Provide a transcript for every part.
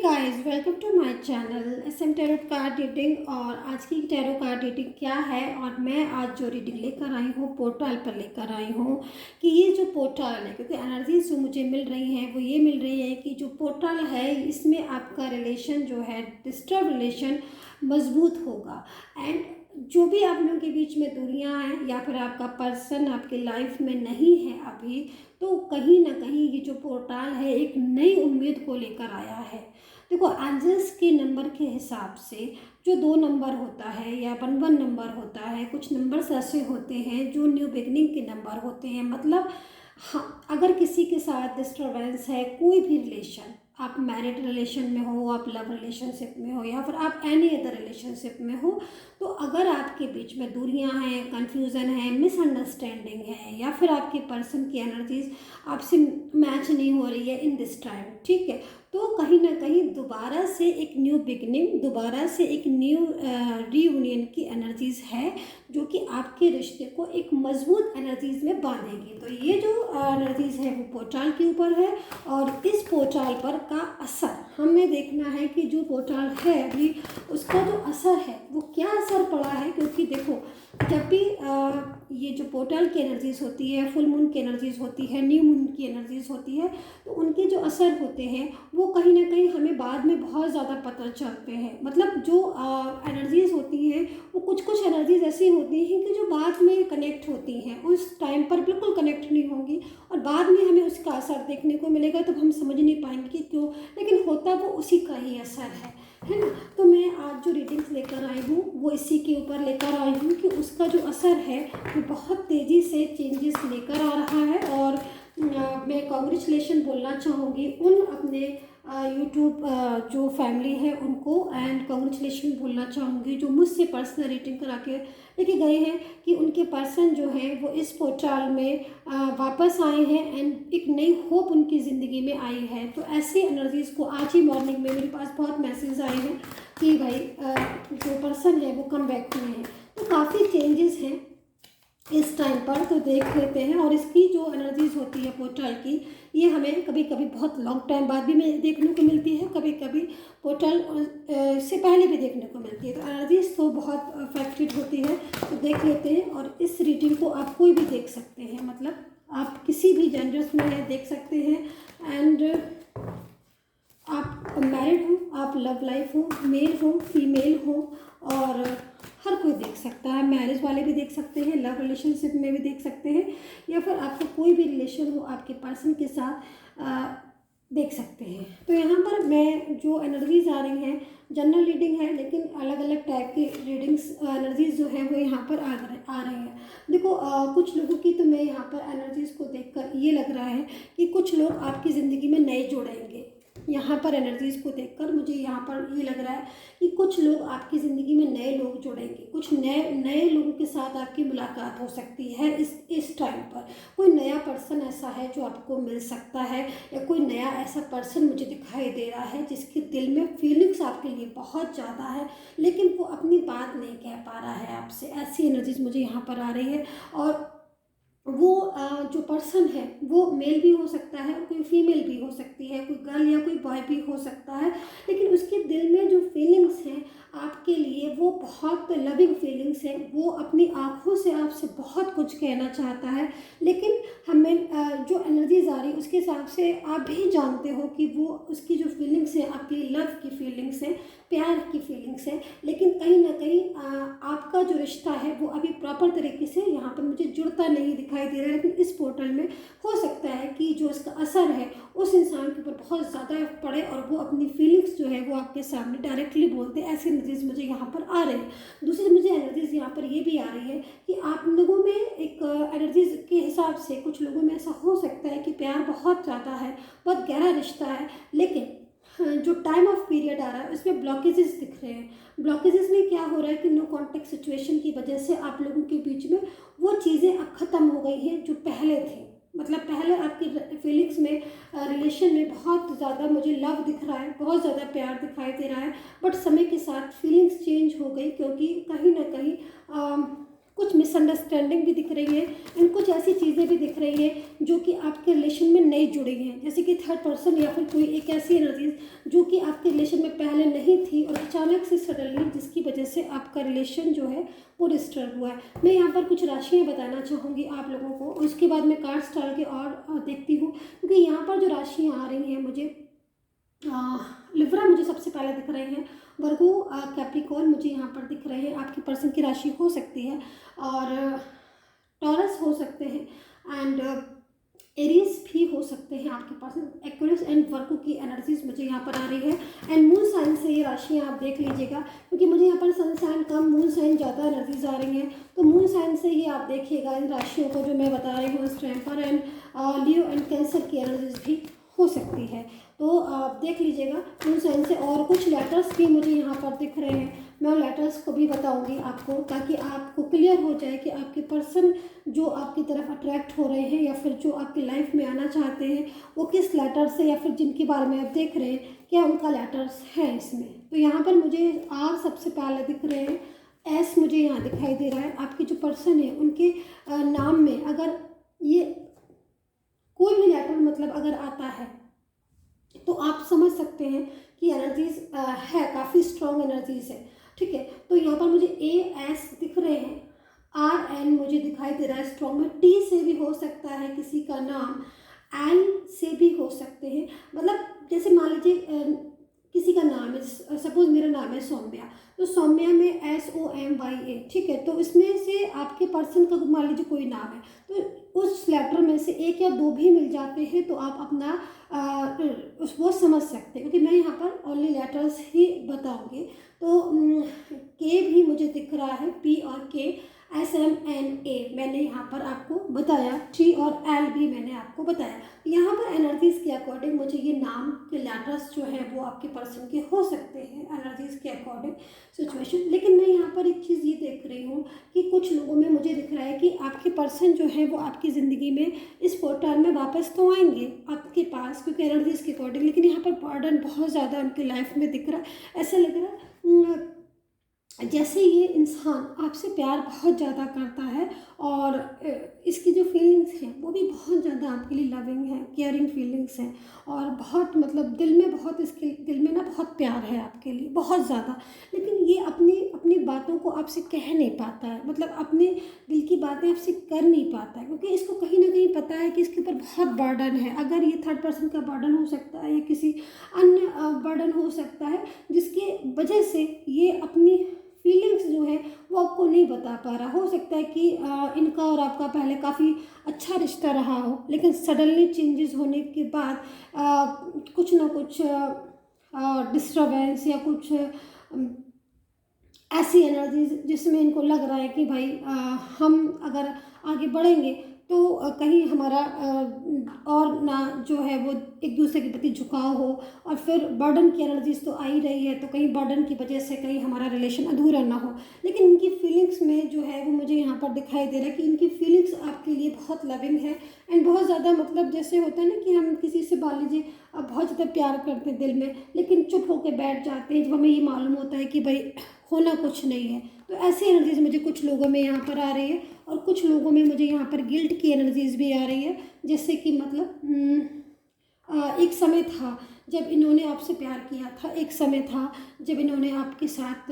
Guys, welcome to my channel SM tarot card reading. और आज की टैरो कार्ड रीडिंग क्या है, और मैं आज जो रीडिंग लेकर आई हूँ पोर्टल पर लेकर आई हूँ कि ये जो पोर्टल है, क्योंकि एनर्जीज जो मुझे मिल रही हैं वो ये मिल रही है कि जो पोर्टल है इसमें आपका रिलेशन जो है डिस्टर्ब रिलेशन मजबूत होगा। एंड जो भी आप लोगों के बीच में दूरियां हैं या फिर आपका पर्सन आपकी लाइफ में नहीं है अभी, तो कहीं ना कहीं ये जो पोर्टल है एक नई उम्मीद को लेकर आया है। देखो, एंजल्स के नंबर के हिसाब से जो 2 नंबर होता है या 11 नंबर होता है, कुछ नंबर्स ऐसे होते हैं जो न्यू बिगनिंग के नंबर होते हैं। मतलब हाँ, अगर किसी के साथ डिस्टर्बेंस है, कोई भी रिलेशन, आप मैरिड रिलेशन में हो, आप लव रिलेशनशिप में हो या फिर आप एनी अदर रिलेशनशिप में हो, तो अगर आपके बीच में दूरियां हैं, कन्फ्यूज़न है, मिसअंडरस्टैंडिंग है या फिर आपके पर्सन की एनर्जीज आपसे मैच नहीं हो रही है इन दिस टाइम, ठीक है, तो कहीं ना कहीं दोबारा से एक न्यू बिगनिंग, दोबारा से एक न्यू रीयूनियन की एनर्जीज है जो कि आपके रिश्ते को एक मजबूत एनर्जीज में बांधेगी। तो ये जो एनर्जीज है वो पोर्टल के ऊपर है, और इस पोर्टल पर का असर हमें देखना है कि जो पोर्टल है अभी उसका जो असर है वो क्या असर पड़ा है। क्योंकि देखो, जब भी ये जो पोर्टल की एनर्जीज होती है, फुल मून की एनर्जीज होती है, न्यू मून की एनर्जीज होती है, तो उनके जो असर होते हैं वो कहीं ना कहीं हमें बाद में बहुत ज़्यादा पता चलते हैं। मतलब जो एनर्जीज होती हैं वो कुछ कुछ एनर्जीज ऐसी होती हैं कि जो बाद में कनेक्ट होती हैं, उस टाइम पर बिल्कुल कनेक्ट नहीं होंगी और बाद में हमें उसका असर देखने को मिलेगा, तब हम समझ नहीं पाएंगे कि क्यों, लेकिन होता वो उसी का ही असर है ना। तो मैं आज जो रीडिंग्स लेकर आई हूँ वो इसी के ऊपर लेकर आई हूँ कि उसका जो असर है वो बहुत तेज़ी से चेंजेस लेकर आ रहा है। और मैं कॉन्ग्रेचुलेशन बोलना चाहूँगी उन अपने यूट्यूब जो फैमिली है उनको, एंड कॉन्ग्रेचुलेशन बोलना चाहूँगी जो मुझसे पर्सनल रीडिंग करा के लेके गए हैं कि उनके पर्सन जो हैं वो इस पोर्टल में वापस आए हैं एंड एक नई होप उनकी ज़िंदगी में आई है। तो ऐसी एनर्जीज़ को आज ही मॉर्निंग में मेरे पास बहुत मैसेज आए हैं कि भाई जो पर्सन है वो कम बैक हुए हैं। तो काफ़ी चेंजेस हैं इस टाइम पर, तो देख लेते हैं। और इसकी जो एनर्जीज होती है पोर्टल की, ये हमें कभी कभी बहुत लॉन्ग टाइम बाद भी देखने को मिलती है, कभी कभी पोर्टल से पहले भी देखने को मिलती है। तो एनर्जीज तो बहुत अफेक्टेड होती है, तो देख लेते हैं। और इस रीडिंग को आप कोई भी देख सकते हैं, मतलब आप किसी भी जेंडर्स में देख सकते हैं। एंड आप मैरिड हो, आप लव लाइफ हो, मेल हो, फीमेल हो, और हर कोई देख सकता है। मैरिज वाले भी देख सकते हैं, लव रिलेशनशिप में भी देख सकते हैं, या फिर आपका कोई भी रिलेशन हो आपके पर्सन के साथ देख सकते हैं। तो यहाँ पर मैं जो एनर्जीज आ रही हैं, जनरल रीडिंग है, लेकिन अलग अलग टाइप की रीडिंग्स एनर्जीज जो है वो यहाँ पर आ रही हैं। देखो, कुछ लोगों की तो मैं यहाँ पर एनर्जीज को देखकर ये लग रहा है कि कुछ लोग आपकी ज़िंदगी में नए जुड़ेंगे। यहाँ पर एनर्जीज को देखकर मुझे यहाँ पर ये लग रहा है कि कुछ लोग आपकी ज़िंदगी में नए लोग जुड़ेंगे, कुछ नए नए लोगों के साथ आपकी मुलाकात हो सकती है इस टाइम पर। कोई नया पर्सन ऐसा है जो आपको मिल सकता है, या कोई नया ऐसा पर्सन मुझे दिखाई दे रहा है जिसके दिल में फीलिंग्स आपके लिए बहुत ज़्यादा है, लेकिन वो अपनी बात नहीं कह पा रहा है आपसे। ऐसी एनर्जीज मुझे यहाँ पर आ रही है। और वो जो पर्सन है वो मेल भी हो सकता है और कोई फीमेल भी हो सकती है, कोई गर्ल या कोई बॉय भी हो सकता है, लेकिन उसके दिल में जो फीलिंग्स हैं आपके लिए वो बहुत लविंग फीलिंग्स हैं। वो अपनी आँखों से आपसे बहुत कुछ कहना चाहता है, लेकिन हमें जो एनर्जीज आ रही है उसके हिसाब से आप भी जानते हो कि वो उसकी जो फीलिंग्स हैं आपकी लव की फीलिंग्स हैं, प्यार की फीलिंग्स हैं, लेकिन कहीं ना कहीं आपका जो रिश्ता है वो अभी प्रॉपर तरीके से यहाँ पर मुझे जुड़ता नहीं दिखाई दे रहा है। लेकिन इस पोर्टल में हो सकता है कि जो इसका असर है उस इंसान के ऊपर बहुत ज़्यादा पड़े और वो अपनी फीलिंग्स जो है वो आपके सामने डायरेक्टली बोलते हैं। ऐसी एनर्जीज मुझे यहाँ पर आ रही है। दूसरी मुझे एनर्जीज यहाँ पर ये भी आ रही है कि आप लोगों में एक एनर्जीज के हिसाब से कुछ लोगों में ऐसा हो सकता है कि प्यार बहुत ज़्यादा है, बहुत गहरा रिश्ता है, लेकिन जो टाइम ऑफ पीरियड आ रहा है उसमें ब्लॉकेजेस दिख रहे हैं। ब्लॉकेजेस में क्या हो रहा है कि नो कॉन्टेक्ट सिचुएशन की वजह से आप लोगों के बीच में वो चीज़ें अब ख़त्म हो गई हैं जो पहले थी। मतलब पहले आपकी फीलिंग्स में, रिलेशन में बहुत ज़्यादा मुझे लव दिख रहा है, बहुत ज़्यादा प्यार दिखाई दे रहा है, बट समय के साथ फीलिंग्स चेंज हो गई, क्योंकि कहीं ना कहीं कुछ मिसअंडरस्टैंडिंग भी दिख रही है एंड कुछ ऐसी चीज़ें भी दिख रही है जो कि आपके रिलेशन में नई जुड़ी हैं, जैसे कि थर्ड पर्सन या फिर कोई एक ऐसी एनर्जीज जो कि आपके रिलेशन में पहले नहीं थी और अचानक से सडनली जिसकी वजह से आपका रिलेशन जो है वो डिस्टर्ब हुआ है। मैं यहाँ पर कुछ राशियाँ बताना चाहूँगी आप लोगों को, उसके बाद मैं कार्ड्स डाल के और देखती हूँ, क्योंकि यहाँ पर जो राशियाँ आ रही हैं मुझे लिब्रा मुझे सबसे पहले दिख रहे हैं, वर्गो कैप्रिकॉर्न मुझे यहाँ पर दिख रहे हैं, आपके पर्सन की राशि हो सकती है, और टॉरस हो सकते हैं एंड एरीज भी हो सकते हैं आपके पास। एक्वेरियस एंड वर्गो की एनर्जीज मुझे यहाँ पर आ रही है एंड मून साइन से ये राशियाँ आप देख लीजिएगा, क्योंकि मुझे यहाँ पर सन साइन कम मून साइन ज़्यादा एनर्जीज आ रही हैं, तो मून साइन से ही आप देखिएगा इन राशियों को जो मैं बता रही हूँ इस टाइम पर। एंड लियो एंड कैंसर की एनर्जीज भी हो सकती है, तो आप देख लीजिएगा मून साइन से। और कुछ लेटर्स भी मुझे यहाँ पर दिख रहे हैं, मैं लेटर्स को भी बताऊंगी आपको, ताकि आपको क्लियर हो जाए कि आपके पर्सन जो आपकी तरफ अट्रैक्ट हो रहे हैं या फिर जो आपकी लाइफ में आना चाहते हैं वो किस लेटर से, या फिर जिनके बारे में आप देख रहे हैं क्या उनका लेटर्स है इसमें। तो यहाँ पर मुझे आर सबसे पहले दिख रहे हैं, एस मुझे यहाँ दिखाई दे रहा है। आपके जो पर्सन है उनके नाम में अगर ये कोई भी लेटर मतलब अगर आता है तो आप समझ सकते हैं कि एनर्जीज है, काफ़ी स्ट्रॉन्ग एनर्जीज है, ठीक है। तो यहाँ पर मुझे ए एस दिख रहे हैं, आर एन मुझे दिखाई दे रहा है स्ट्रॉन्ग में, टी से भी हो सकता है किसी का नाम, एल से भी हो सकते हैं, मतलब जैसे मान लीजिए किसी का नाम है, सपोज मेरा नाम है सौम्या, तो सौम्या में SOMYA, ठीक है। तो इसमें से आपके पर्सन का मान लीजिए कोई नाम है, तो उस लेटर में से एक या दो भी मिल जाते हैं तो आप अपना वो समझ सकते हैं, क्योंकि मैं यहाँ पर ओनली लेटर्स ही बताऊँगी। तो के भी मुझे दिख रहा है, P और K, SMNA मैंने यहाँ पर आपको बताया, T और L भी मैंने आपको बताया। यहाँ पर एनर्जीज के अकॉर्डिंग मुझे ये नाम के लेटर्स जो है वो आपके पर्सन के हो सकते हैं एनर्जीज के अकॉर्डिंग सिचुएशन। लेकिन मैं यहाँ पर एक चीज़ ये देख रही हूँ कि कुछ लोगों में मुझे दिख रहा है कि आपके पर्सन जो है वो आपकी ज़िंदगी में इस पोर्टल में वापस तो आएंगे आपके पास, क्योंकि एनर्जीज के अकॉर्डिंग, लेकिन यहाँ पर बर्डन बहुत ज़्यादा उनकी लाइफ में दिख रहा है। ऐसा लग रहा है जैसे ये इंसान आपसे प्यार बहुत ज़्यादा करता है और इसकी जो फीलिंग्स हैं वो भी बहुत ज़्यादा आपके लिए लविंग है, केयरिंग फीलिंग्स हैं, और बहुत मतलब दिल में बहुत, इसके दिल में ना बहुत प्यार है आपके लिए बहुत ज़्यादा। लेकिन ये अपनी अपनी बातों को आपसे कह नहीं पाता है, मतलब अपने दिल की बातें आपसे कर नहीं पाता है, क्योंकि इसको कहीं ना कहीं पता है कि इसके ऊपर बहुत बर्डन है। अगर ये थर्ड पर्सन का बर्डन हो सकता है या किसी अन्य बर्डन हो सकता है, जिसकी वजह से ये अपनी फीलिंग्स जो है वो आपको नहीं बता पा रहा। हो सकता है कि इनका और आपका पहले काफ़ी अच्छा रिश्ता रहा हो, लेकिन सडनली चेंजेस होने के बाद कुछ ना कुछ डिस्टर्बेंस या कुछ ऐसी एनर्जीज जिसमें इनको लग रहा है कि भाई हम अगर आगे बढ़ेंगे तो कहीं हमारा और ना जो है वो एक दूसरे के प्रति झुकाव हो, और फिर बर्डन की एनर्जीज तो आ ही रही है, तो कहीं बर्डन की वजह से कहीं हमारा रिलेशन अधूरा ना हो। लेकिन इनकी फीलिंग्स में जो है वो मुझे यहाँ पर दिखाई दे रहा है कि इनकी फीलिंग्स आपके लिए बहुत लविंग है एंड बहुत ज़्यादा, मतलब जैसे होता है ना कि हम किसी से मान लीजिए बहुत ज़्यादा प्यार करते हैं दिल में, लेकिन चुप होकर बैठ जाते हैं जब हमें ये मालूम होता है कि भाई होना कुछ नहीं है। तो ऐसी एनर्जीज मुझे कुछ लोगों में यहाँ पर आ रही है, और कुछ लोगों में मुझे यहाँ पर गिल्ट की एनर्जीज भी आ रही है, जैसे कि मतलब एक समय था जब इन्होंने आपसे प्यार किया था, एक समय था जब इन्होंने आपके साथ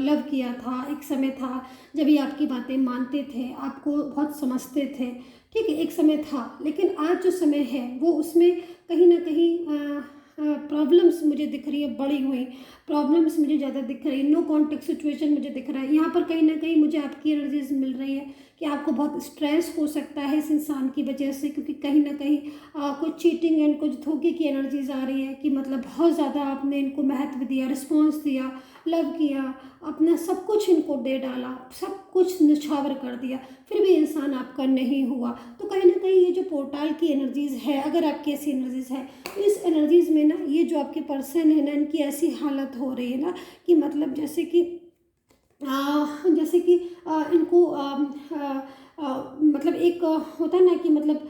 लव किया था, एक समय था जब ये आपकी बातें मानते थे, आपको बहुत समझते थे, ठीक है, एक समय था। लेकिन आज जो समय है वो उसमें कहीं ना कहीं प्रॉब्लम्स मुझे दिख रही है, बड़ी हुई प्रॉब्लम्स मुझे ज़्यादा दिख रही है, नो कॉन्टेक्ट सिचुएशन मुझे दिख रहा है। यहाँ पर कहीं ना कहीं मुझे आपकी एनर्जीज मिल रही है कि आपको बहुत स्ट्रेस हो सकता है इस इंसान की वजह से, क्योंकि कहीं ना कहीं कुछ चीटिंग एंड कुछ धोखे की एनर्जीज आ रही है कि मतलब बहुत ज़्यादा आपने इनको महत्व दिया, रिस्पॉन्स दिया, लव किया, अपना सब कुछ इनको दे डाला, सब कुछ निछावर कर दिया, फिर भी इंसान आपका नहीं हुआ। तो कहीं ना कहीं ये जो पोर्टल की एनर्जीज है, अगर आपकी ऐसी एनर्जीज है तो इस एनर्जीज में ना ये जो आपके पर्सन है ना, इनकी ऐसी हालत हो रही है ना कि मतलब जैसे कि इनको मतलब एक होता है ना कि मतलब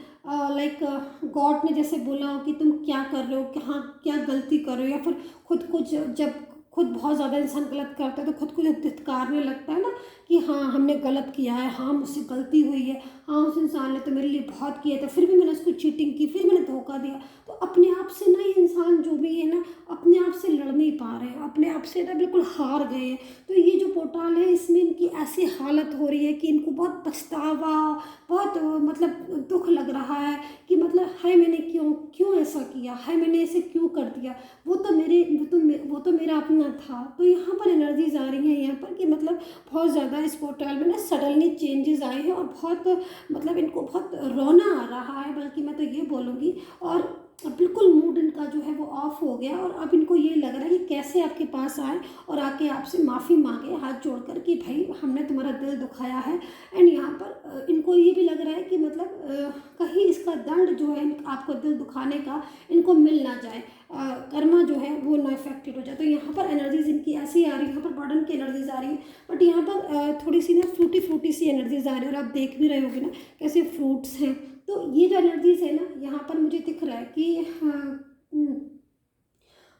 लाइक गॉड ने जैसे बोला हो कि तुम क्या कर रहे हो, कहाँ क्या गलती कर रहे हो, या फिर खुद को जब खुद बहुत ज़्यादा इंसान गलत करता है तो खुद को जब धिक्कारने लगता है ना कि हाँ हमने गलत किया है, हाँ मुझसे गलती हुई है, हाँ उस इंसान ने तो मेरे लिए बहुत किया था, फिर भी मैंने उसको चीटिंग की, फिर मैंने धोखा दिया, तो अपने आप से ना ये इंसान जो भी है ना अपने आप से लड़ नहीं पा रहे हैं, अपने आप से ना बिल्कुल हार गए हैं। तो ये जो पोर्टल है इसमें इनकी ऐसी हालत हो रही है कि इनको बहुत पछतावा, बहुत मतलब दुख लग रहा है कि मतलब हाय मैंने क्यों क्यों ऐसा किया, हाय मैंने ऐसे क्यों कर दिया, वो तो मेरा अपना था। तो यहाँ पर एनर्जीज आ रही हैं यहाँ पर कि मतलब बहुत ज़्यादा इस पोर्टल में ना सडनली चेंजेस आए हैं और बहुत मतलब इनको बहुत रोना आ रहा है, बल्कि मैं तो ये बोलूँगी। और बिल्कुल मूड इनका जो है वो ऑफ हो गया और अब इनको ये लग रहा है कि कैसे आपके पास आए और आके आपसे माफ़ी मांगे हाथ जोड़कर कि भाई हमने तुम्हारा दिल दुखाया है। एंड यहाँ पर इनको ये भी लग रहा है कि मतलब कहीं इसका दंड जो है आपको दिल दुखाने का इनको मिल ना जाए, कर्मा जो है वो ना इफेक्टेड हो जाए। तो यहाँ पर एनर्जीज इनकी ऐसी आ रही है, यहाँ पर बर्डन की एनर्जीज आ रही है, बट यहाँ पर थोड़ी सी ना फ्रूटी सी एनर्जीज आ रही है। और आप देख भी रहे होगे ना कैसे फ्रूट्स हैं। तो ये जो एनर्जीज है ना यहाँ पर मुझे दिख रहा है कि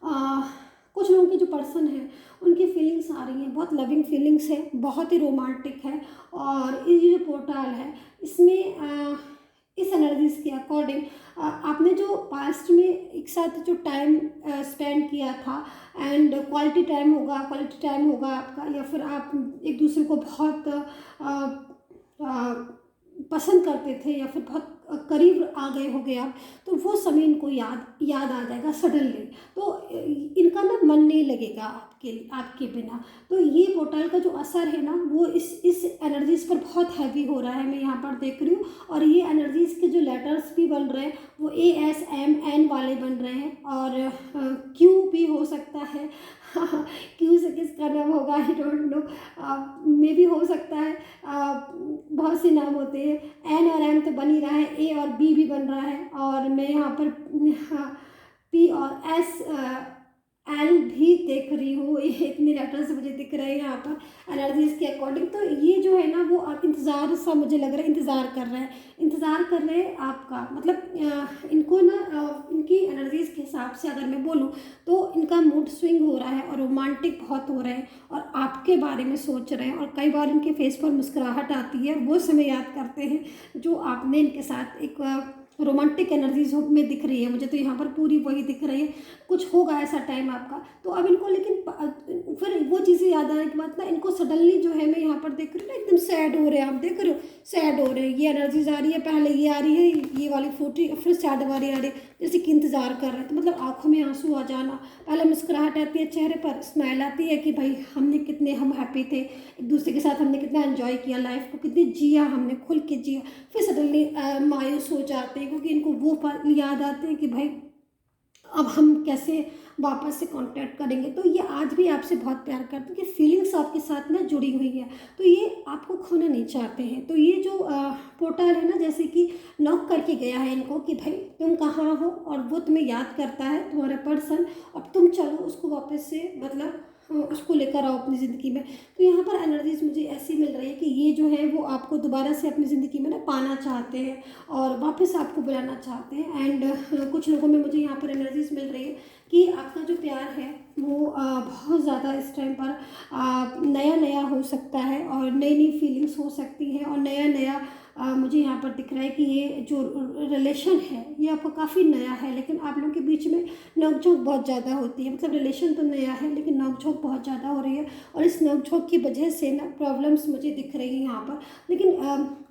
आ, कुछ लोगों के जो पर्सन है उनकी फीलिंग्स आ रही हैं, बहुत लविंग फीलिंग्स है, बहुत ही रोमांटिक है। और ये जो पोर्टल है इसमें इस एनर्जीज के अकॉर्डिंग आपने जो पास्ट में एक साथ जो टाइम स्पेंड किया था एंड क्वालिटी टाइम होगा आपका, या फिर आप एक दूसरे को बहुत पसंद करते थे या फिर बहुत करीब आ गए होगे आप, तो वो समय इनको याद आ जाएगा सडनली। तो इनका ना मन नहीं लगेगा आपके बिना। तो ये पोर्टल का जो असर है ना वो इस एनर्जीज पर बहुत हैवी हो रहा है, मैं यहाँ पर देख रही हूँ। और ये एनर्जीज के जो लेटर्स भी बन रहे हैं वो ASMN वाले बन रहे हैं और क्यू भी हो सकता है क्यू से किसका नाम होगा आई डोंट नो, मे भी हो सकता है। बहुत से नाम होते हैं, N और M तो बन ही रहा है, A और B भी बन रहा है, और मैं यहाँ पर P और S L भी देख रही हूँ। ये इतने लेटर्स मुझे दिख रहे हैं यहाँ पर एनर्जीज के अकॉर्डिंग। तो ये जो है ना वो इंतज़ार सा मुझे लग रहा है, इंतज़ार कर रहे हैं आपका, मतलब इनको ना इनकी एनर्जीज के हिसाब से अगर मैं बोलूँ तो इनका मूड स्विंग हो रहा है और रोमांटिक बहुत हो रहे हैं और आपके बारे में सोच रहे हैं। और कई बार इनके फेस पर मुस्कुराहट आती है, वो समय याद करते हैं जो आपने इनके साथ एक रोमांटिक एनर्जीज में दिख रही है मुझे। तो यहाँ पर पूरी वही दिख रही है, कुछ होगा ऐसा टाइम आपका। तो अब इनको लेकिन फिर वो चीज़ें याद आने के बाद ना इनको सडनली जो है मैं यहाँ पर देख रही हूँ ना एकदम सैड हो रहे हैं, आप देख रहे हो सैड हो रहे हैं। ये एनर्जीज आ रही है, पहले ये आ रही है ये वाली फूटी, फिर सैड वाली आ रही है, जैसे कि इंतज़ार कर रहे हैं। तो मतलब आंखों में आंसू आ जाना, पहले मुस्कुराहट आती है चेहरे पर, स्माइल आती है कि भाई हम हैप्पी थे एक दूसरे के साथ, हमने कितना एंजॉय किया लाइफ को, कितनी जिया, हमने खुल के जिया। फिर सडनली मायूस हो जाते हैं क्योंकि इनको वो पल याद आते हैं कि भाई अब हम कैसे वापस से कांटेक्ट करेंगे। तो ये आज भी आपसे बहुत प्यार करते हैं कि फीलिंग्स आपके साथ में जुड़ी हुई है, तो ये आपको खोना नहीं चाहते हैं। तो ये जो पोर्टल है ना जैसे कि नॉक करके गया है इनको कि भाई तुम कहाँ हो, और वो तुम्हें याद करता है तुम्हारा पर्सन, अब तुम चलो उसको वापस से मतलब उसको लेकर आओ अपनी ज़िंदगी में। तो यहाँ पर एनर्जीज मुझे ऐसी मिल रही है कि ये जो है वो आपको दोबारा से अपनी ज़िंदगी में ना पाना चाहते हैं और वापस आपको बुलाना चाहते हैं। एंड कुछ लोगों में मुझे यहाँ पर एनर्जीज मिल रही है कि आपका जो प्यार है वो बहुत ज़्यादा इस टाइम पर नया नया हो सकता है और नई नई फीलिंग्स हो सकती हैं और नया नया मुझे यहाँ पर दिख रहा है कि ये जो रिलेशन है ये आपका काफ़ी नया है, लेकिन आप लोगों के बीच में नोकझोंक बहुत ज़्यादा होती है। मतलब रिलेशन तो नया है लेकिन नोकझोंक बहुत ज़्यादा हो रही है और इस नोकझोंक की वजह से ना प्रॉब्लम्स मुझे दिख रही है यहाँ पर। लेकिन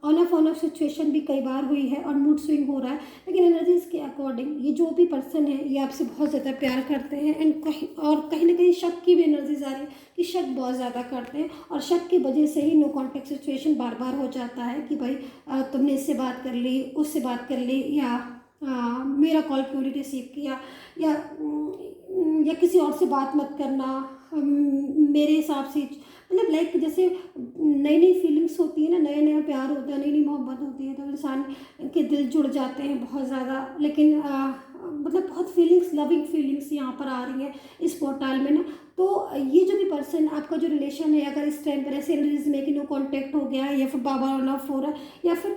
ऑन ऑफ सिचुएशन भी कई बार हुई है और मूड स्विंग हो रहा है, लेकिन एनर्जीज के अकॉर्डिंग ये जो भी पर्सन है ये आपसे बहुत ज़्यादा प्यार करते हैं। एंड कहीं ना कहीं शक की भी एनर्जीज आ रही है कि शक बहुत ज़्यादा करते हैं और शक की वजह से ही नो कॉन्टेक्ट सिचुएशन बार बार हो जाता है कि भाई तुमने इससे बात कर ली, उससे बात कर ली, या मेरा कॉल क्यों नहीं रिसीव किया, या किसी और से बात मत करना, मेरे हिसाब से मतलब लाइक जैसे नई नई फीलिंग्स होती है ना, नया नया प्यार होता है, नई नई मोहब्बत होती है, तो इंसान के दिल जुड़ जाते हैं बहुत ज़्यादा। लेकिन मतलब बहुत फीलिंग्स, लविंग फीलिंग्स यहाँ पर आ रही है इस पोर्टल में ना। तो ये जो भी पर्सन आपका जो रिलेशन है अगर इस टाइम पर ऐसे एनर्जीज में कि नो कांटेक्ट हो गया है या फिर बाबा ऑन ऑफ हो रहा है या फिर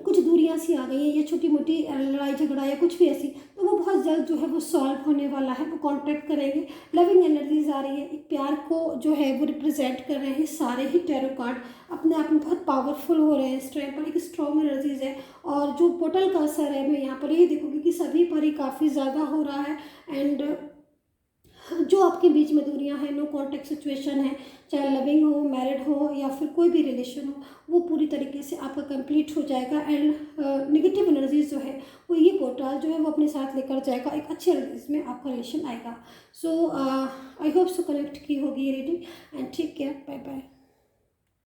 कुछ दूरियां सी आ गई हैं या छोटी मोटी लड़ाई झगड़ा या कुछ भी ऐसी, तो वो वो बहुत जल्द जो है वो सॉल्व होने वाला है। वो कॉन्टैक्ट करेंगे, लविंग एनर्जीज आ रही है, एक प्यार को जो है वो रिप्रेजेंट कर रहे हैं सारे ही टैरो कार्ड। अपने आप में बहुत पावरफुल हो रहे हैं इस टाइम पर, एक स्ट्रॉन्ग एनर्जीज है। और जो पोर्टल का असर है, मैं यहाँ पर ये देखूँगी कि सभी पर ही काफ़ी ज़्यादा हो रहा है। एंड जो आपके बीच में दूरियां हैं, नो कॉन्टैक्ट सिचुएशन है, चाहे लविंग हो, मैरिड हो या फिर कोई भी रिलेशन हो, वो पूरी तरीके से आपका कंप्लीट हो जाएगा। एंड नेगेटिव एनर्जीज जो है वो ये पोर्टल जो है वो अपने साथ लेकर जाएगा, एक अच्छी एनर्जीज में आपका रिलेशन आएगा। सो आई होप सो कनेक्ट की होगी ये reading. And take care, bye bye.